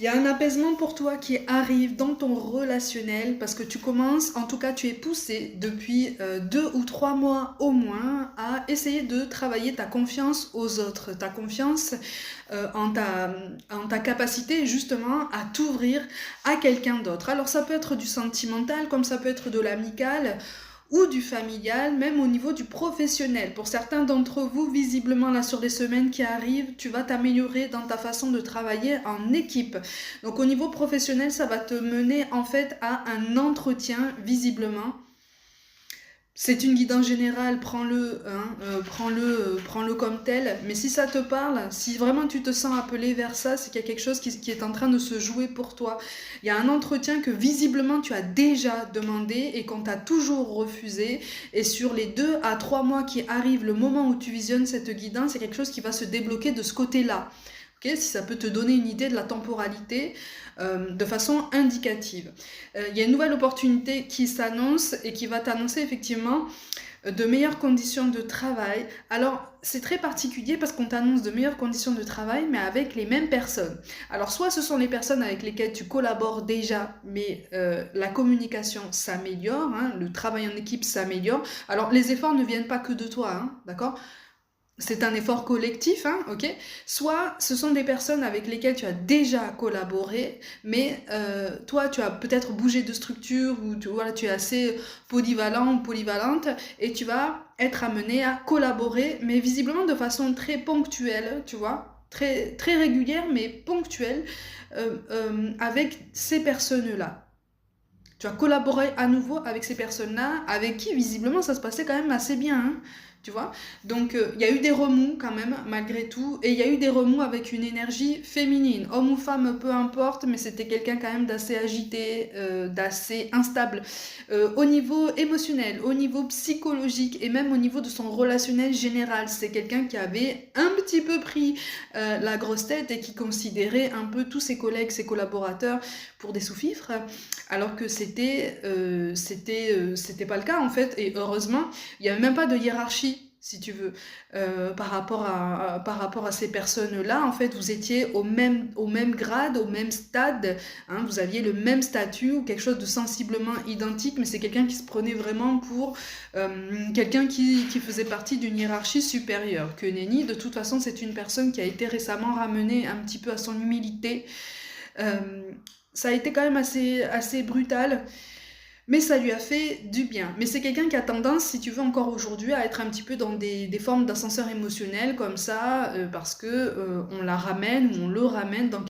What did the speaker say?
Il y a un apaisement pour toi qui arrive dans ton relationnel parce que tu commences, en tout cas tu es poussé depuis 2 ou 3 mois au moins à essayer de travailler ta confiance aux autres, ta confiance en ta capacité justement à t'ouvrir à quelqu'un d'autre. Alors ça peut être du sentimental comme ça peut être de l'amical ou du familial, même au niveau du professionnel. Pour certains d'entre vous, visiblement là sur les semaines qui arrivent, tu vas t'améliorer dans ta façon de travailler en équipe. Donc au niveau professionnel, ça va te mener en fait à un entretien visiblement. C'est une guidance générale, prends-le, hein, prends-le comme tel. Mais si ça te parle, si vraiment tu te sens appelé vers ça, c'est qu'il y a quelque chose qui est en train de se jouer pour toi. Il y a un entretien que visiblement tu as déjà demandé et qu'on t'a toujours refusé. Et sur les 2 à 3 mois qui arrivent, le moment où tu visionnes cette guidance, c'est quelque chose qui va se débloquer de ce côté-là. Okay, si ça peut te donner une idée de la temporalité de façon indicative. Il y a une nouvelle opportunité qui s'annonce et qui va t'annoncer effectivement de meilleures conditions de travail. Alors, c'est très particulier parce qu'on t'annonce de meilleures conditions de travail, mais avec les mêmes personnes. Alors, soit ce sont les personnes avec lesquelles tu collabores déjà, mais la communication s'améliore, hein, le travail en équipe s'améliore. Alors, les efforts ne viennent pas que de toi, hein, d'accord ? C'est un effort collectif, hein, ok. Soit ce sont des personnes avec lesquelles tu as déjà collaboré, mais toi tu as peut-être bougé de structure ou voilà, tu es assez polyvalent ou polyvalente et tu vas être amené à collaborer, mais visiblement de façon très ponctuelle, tu vois, très, très régulière mais ponctuelle avec ces personnes-là. Tu as collaboré à nouveau avec ces personnes-là, avec qui visiblement ça se passait quand même assez bien, hein, tu vois. Donc il y a eu des remous quand même, malgré tout, et il y a eu des remous avec une énergie féminine, homme ou femme, peu importe, mais c'était quelqu'un quand même d'assez agité, d'assez instable, au niveau émotionnel, au niveau psychologique, et même au niveau de son relationnel général. C'est quelqu'un qui avait un petit peu pris la grosse tête et qui considérait un peu tous ses collègues, ses collaborateurs pour des sous-fifres, alors que c'était pas le cas en fait, et heureusement il n'y avait même pas de hiérarchie si tu veux par rapport à ces personnes là. En fait vous étiez au même grade, au même stade, hein, vous aviez le même statut ou quelque chose de sensiblement identique, mais c'est quelqu'un qui se prenait vraiment pour quelqu'un qui faisait partie d'une hiérarchie supérieure. Que nenni, de toute façon c'est une personne qui a été récemment ramenée un petit peu à son humilité. euh, Ça a été quand même assez brutal, mais ça lui a fait du bien. Mais c'est quelqu'un qui a tendance, si tu veux, encore aujourd'hui, à être un petit peu dans des formes d'ascenseur émotionnel, comme ça, parce que on la ramène ou on le ramène dans